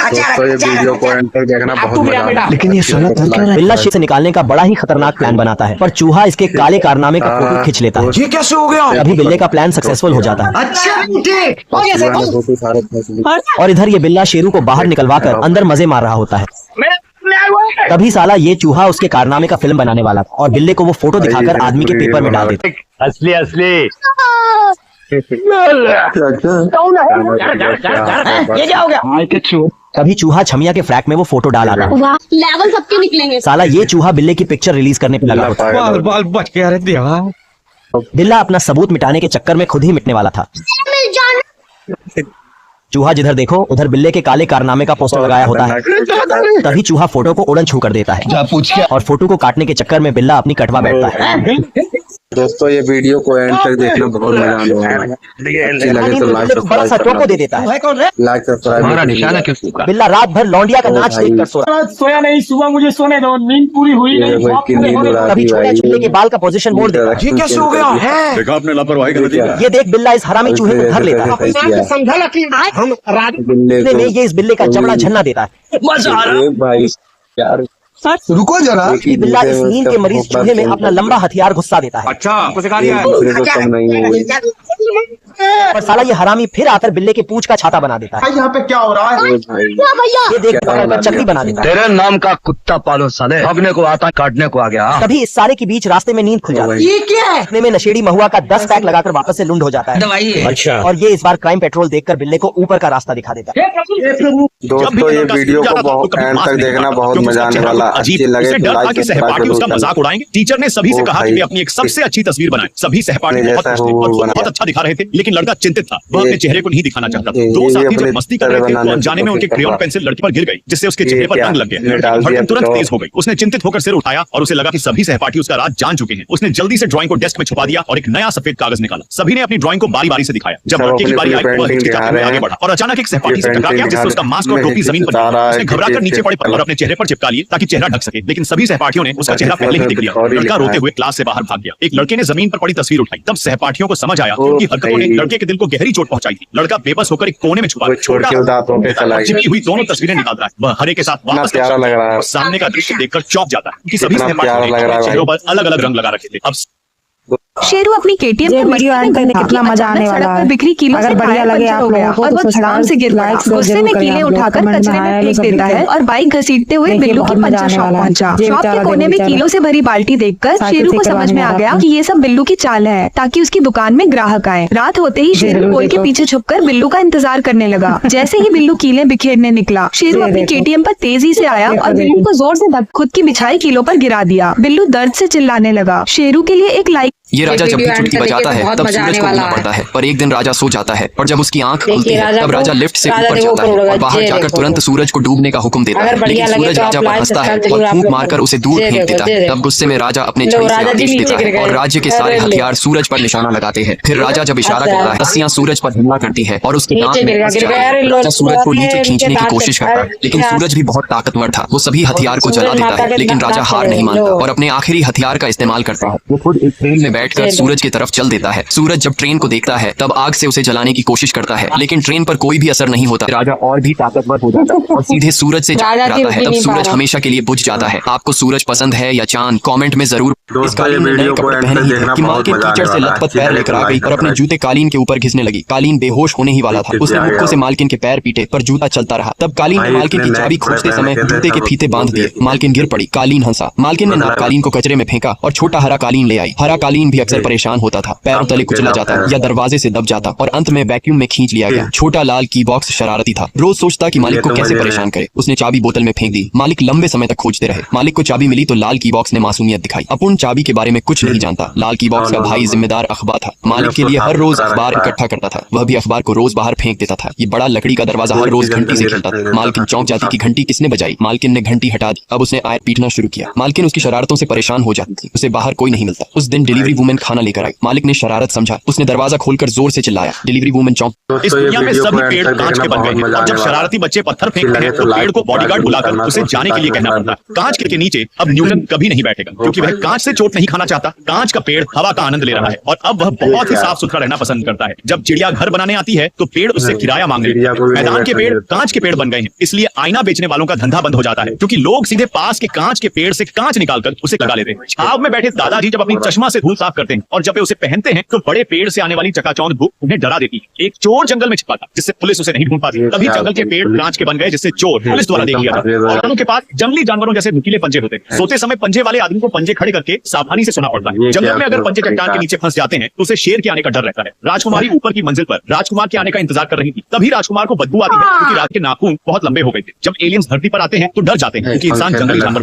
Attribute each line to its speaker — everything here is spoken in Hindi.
Speaker 1: दोस्तों ये वीडियो को एंड तक देखना बहुत मजा आएगा।
Speaker 2: लेकिन ये साला कर क्या रहा है?
Speaker 3: बिल्ला शेर से निकालने का बड़ा ही खतरनाक प्लान बनाता है, पर चूहा इसके काले कारनामे का फोटो खींच लेता है।
Speaker 2: ये कैसे हो गया?
Speaker 3: अभी बिल्ले का प्लान सक्सेसफुल हो जाता है। और इधर ये बिल्ला शेरू को बाहर निकलवाकर अंदर मजे मार रहा होता है। तभी साला ये चूहा उसके कारनामे का फिल्म बनाने वाला था और बिल्ले को वो फोटो दिखाकर आदमी के पेपर में डाल देता।
Speaker 4: असली असली
Speaker 5: ये क्या हो गया?
Speaker 3: तभी चूहा छमिया के फ्रैक में वो फोटो डाल आता है।
Speaker 6: वाह, लेवल सबके निकलेंगे।
Speaker 3: साला ये चूहा बिल्ले की पिक्चर रिलीज करने पे लगा होता है।
Speaker 2: बाल बच गया रे देवा।
Speaker 3: बिल्ला अपना सबूत मिटाने के चक्कर में खुद ही मिटने वाला था। चूहा जिधर देखो उधर बिल्ले के काले कारनामे का पोस्टर लगाया होता है। तभी चूहा फोटो को उड़न छू कर देता है और फोटो को काटने के चक्कर में बिल्ला अपनी कटवा बैठता है।
Speaker 1: दोस्तों ये वीडियो को एंड तक देखना बहुत मजा आने वाला है। अच्छी लगे तो लाइक
Speaker 3: बड़ा सा टोको दे देता है।
Speaker 1: Like subscribe.
Speaker 3: बिल्ला रात भर लौंडिया का नाच देखकर सो रहा है।
Speaker 5: सोया नहीं, सुबह मुझे सोने दो, नींद पूरी हुई नहीं।
Speaker 3: तभी छोटे चूहे के बाल का पोजीशन मोड़ देता है।
Speaker 2: ये कैसे हो गया?
Speaker 7: देखा आपने लापरवाही कर दी।
Speaker 3: ये देख बिल्ला इस हरामी चूहे को धर लेता है।
Speaker 5: समझा कि हम
Speaker 3: इतने में ये इस बिल्ले का जबड़ा झन्ना देता है।
Speaker 5: मजा आ रहा
Speaker 1: भाई यार
Speaker 2: रुको जरा।
Speaker 3: बिल्ला इस नींद के मरीज चूहे में अपना लंबा हथियार घुसा देता है।
Speaker 2: अच्छा आपको सिखा दिया है।
Speaker 1: दूसरे को कम नहीं है।
Speaker 3: पर साला ये हरामी फिर आकर बिल्ले के पूंछ का छाता बना देता है।
Speaker 5: यहाँ पे क्या हो रहा है?
Speaker 3: ये देख पकड़कर चकरी बना देता है।
Speaker 4: तेरे नाम का कुत्ता पालो साले, भागने को आता काटने को आ गया।
Speaker 3: तभी इस साले के बीच रास्ते में नींद खुल जाती है।
Speaker 5: ये क्या है?
Speaker 3: इतने में नशेड़ी महुआ का 10 पैक लगाकर वापस से लुंड हो जाता है।
Speaker 5: दवाई है।
Speaker 4: अच्छा
Speaker 3: और ये इस बार क्राइम पेट्रोल देखकर बिल्ले को ऊपर का रास्ता दिखा देता है।
Speaker 1: दोस्तों ये वीडियो को बहुत एंड तक देखना बहुत मजा आने वाला। अच्छी लगे तो लाइक
Speaker 7: सहपाठी उसका मजाक उड़ाएंगे। टीचर ने सभी से कहा कि वे अपनी एक सबसे अच्छी तस्वीर बनाएं। सभी सहपाठी बहुत खुश थे और बहुत अच्छा दिखा रहे थे, लेकिन लड़का चिंतित था। वह अपने चेहरे को नहीं दिखाना चाहता था। दो साथी जब मस्ती कर रहे थे तो अनजाने में उनके क्रेयॉन पेंसिल लड़की पर गिर गई, जिससे उसके चेहरे पर रंग लग गया। धड़कन तुरंत तेज हो गई। उसने चिंतित होकर सिर उठाया और उसे लगा कि सभी सहपाठी उसका राज जान चुके हैं। उसने जल्दी से ड्राइंग को डेस्क में छुपा दिया और एक नया सफेद कागज निकाला। सभी ने अपनी ड्राइंग को बारी बारी से दिखाया। जब लड़के की बारी आई वह हिचकिचाते हुए आगे बढ़ा और अचानक एक सहपाठी से टकरा गया, जिससे उसका मास्क और टोपी जमीन पर गिरी। उसने घबराकर नीचे पड़े और अपने चेहरे पर चिपका लिए ताकि चेहरा ढक सके, लेकिन सभी सहपाठियों ने उसका चेहरा पहले ही देख लिया। लड़का रोते हुए क्लास से बाहर भाग गया। एक लड़के ने जमीन पर पड़ी तस्वीर उठाई। तब सहपाठियों को समझ आया कि उनकी हरकतों ने लड़के के दिल को गहरी चोट पहुंचाई थी। लड़का बेबस होकर एक कोने में छुपा चिपकी हुई दोनों तस्वीरें निकाल रहा है। वह हरे के साथ वापस
Speaker 1: लग रहा है।
Speaker 7: सामने का दृश्य देखकर चौंक जाता है कि सभी सहपाठियों ने अपने चेहरों पर अलग अलग रंग लगा रखे थे। अब
Speaker 8: शेरू अपनी केटीएम में
Speaker 9: वीडियो एंड करने कितना मजा आने वाला है।
Speaker 8: बिखरी कीलों
Speaker 9: अगर
Speaker 8: से
Speaker 9: बढ़िया लगे आप
Speaker 8: हो गया
Speaker 9: लोगों को
Speaker 8: और
Speaker 9: तो
Speaker 8: वो धड़ाम से गिर पड़ा। गुस्से में कीलें उठाकर कचरे में फेंक देता है और बाइक घसीटते हुए बिल्लू की पंचर शॉप पहुंचा। शॉप के कोने में कीलों से भरी बाल्टी देखकर शेरू को समझ में आ गया कि ये सब बिल्लू की चाल है ताकि उसकी दुकान में ग्राहक आए। रात होते ही शेरू कोई के पीछे छुपकर बिल्लू का इंतजार करने लगा। जैसे ही बिल्लू कीलें बिखेरने निकला, शेरू अपनी केटीएम पर तेजी से आया और बिल्लू को जोर से खुद की बिछाई कीलों पर गिरा दिया। बिल्लू दर्द से चिल्लाने लगा। शेरू के लिए एक लाइक।
Speaker 10: ये राजा जब भी चुटकी बजाता है तब सूरज को उठना पड़ता है, पर एक दिन राजा सो जाता है और जब उसकी आंख खुलती है तब राजा लिफ्ट से ऊपर जाता है और बाहर जाकर तुरंत सूरज को डूबने का हुक्म देता है। लेकिन सूरज राजा पर हंसता है और फूंक मारकर उसे दूर फेंक देता है। तब गुस्से में राजा अपने छड़ी से आदेश देता है और राज्य के सारे हथियार सूरज पर निशाना लगाते हैं। फिर राजा जब इशारा करता है, रस्सियां सूरज पर हमला करती है और उसके दांत में फंस जाती है। राजा सूरज को नीचे खींचने की कोशिश करता है, लेकिन सूरज भी बहुत ताकतवर था। वो सभी हथियार को जला देता है, लेकिन राजा हार नहीं मानता और अपने आखिरी हथियार का इस्तेमाल करता है। वो खुद एक ट्रेन में बैठकर सूरज की तरफ चल देता है। सूरज जब ट्रेन को देखता है तब आग से उसे जलाने की कोशिश करता है, लेकिन ट्रेन पर कोई भी असर नहीं होता। राजा और भी ताकतवर हो जाता है और सीधे सूरज से जाता है। तब सूरज हमेशा के लिए बुझ जाता है। आपको सूरज पसंद है या चांद? कमेंट में जरूर। इस कालीन में नए कपड़े पहने ही कि मालकिन कीचड़ से लथपथ पैर लेकर आ गई और अपने जूते कालीन के ऊपर घिसने लगी। कालीन बेहोश होने ही वाला था। उसने मुक्कों से मालकिन के पैर पीटे पर जूता चलता रहा। तब कालीन ने मालकिन की चाबी खोजते समय जूते के फीते बांध दिए। मालकिन गिर पड़ी। कालीन हंसा। मालकिन ने नाप कालीन को कचरे में फेंका और छोटा हरा कालीन ले आई। हरा कालीन भी अक्सर परेशान होता था, पैरों तले कुचला जाता या दरवाजे से दब जाता और अंत में वैक्यूम में खींच लिया गया। छोटा लाल की बॉक्स शरारती था। रोज सोचता कि मालिक को कैसे परेशान करे। उसने चाबी बोतल में फेंक दी। मालिक लंबे समय तक खोजते रहे। मालिक को चाबी मिली तो लाल की बॉक्स ने मासूमियत दिखाई। अपूर्ण चाबी के बारे में कुछ नहीं जानता। लाल की बॉक्स का भाई जिम्मेदार अखबार था। मालिक के लिए हर रोज अखबार इकट्ठा करता था। वह भी अखबार को रोज बाहर फेंक देता था। ये बड़ा लकड़ी का दरवाजा हर रोज घंटी से खेलता था। मालकिन चौंक जाती कि घंटी किसने बजाई। मालकिन ने घंटी हटा दी। अब उसने आयत पीटना शुरू किया। मालकिन उसकी शरारतों से परेशान हो जाती थी। उसे बाहर कोई नहीं मिलता। उस दिन डिलीवरी वुमेन खाना लेकर आई। मालिक ने शरारत समझा। उसने दरवाजा खोलकर जोर से चिल्लाया। डिलीवरी वुमेन चौंक।
Speaker 7: इस दुनिया में सभी पेड़ कांच के बन गए हैं और जब शरारती बच्चे पत्थर फेंकते हैं तो पेड़ को बॉडीगार्ड बुलाकर उसे जाने के लिए कहना पड़ता है। कांच के नीचे अब न्यूटन कभी नहीं बैठेगा क्योंकि वह कांच से से चोट नहीं खाना चाहता। कांच का पेड़ हवा का आनंद ले रहा है और अब वह बहुत ही साफ सुथरा रहना पसंद करता है। जब चिड़िया घर बनाने आती है तो पेड़ उससे किराया मांगने लगते हैं। मैदान के पेड़ कांच के पेड़ बन गए हैं, इसलिए आईना बेचने वालों का धंधा बंद हो जाता है, क्योंकि लोग सीधे पास के कांच के पेड़ से कांच निकालकर उसे लगा लेते हैं। छाव में बैठे दादाजी जब अपनी चश्मा से धूल साफ करते हैं और जब वे उसे पहनते हैं तो बड़े पेड़ से आने वाली चकाचौंध धूप उन्हें डरा देती है। एक चोर जंगल में छिपा था जिससे पुलिस उसे नहीं ढूंढ पाती, तभी जंगल के पेड़ कांच के बन गए जिससे चोर पुलिस द्वारा देख लिया था। औरतों के पास जंगली जानवरों जैसे नुकीले पंजे होते हैं। सोते समय पंजे वाले आदमी को पंजे खड़े करके सावधानी से सोना पड़ता है। जंगल में अगर पंजे चट्टान के नीचे फंस जाते हैं तो उसे शेर के आने का डर रहता है। राजकुमारी ऊपर की मंजिल पर राजकुमार के आने का इंतजार कर रही थी, तभी राजकुमार को बदबू आती है क्योंकि रात के नाखून बहुत लंबे हो गए थे। जब एलियंस धरती पर आते हैं तो डर जाते हैं क्योंकि इंसान जंगली जानवर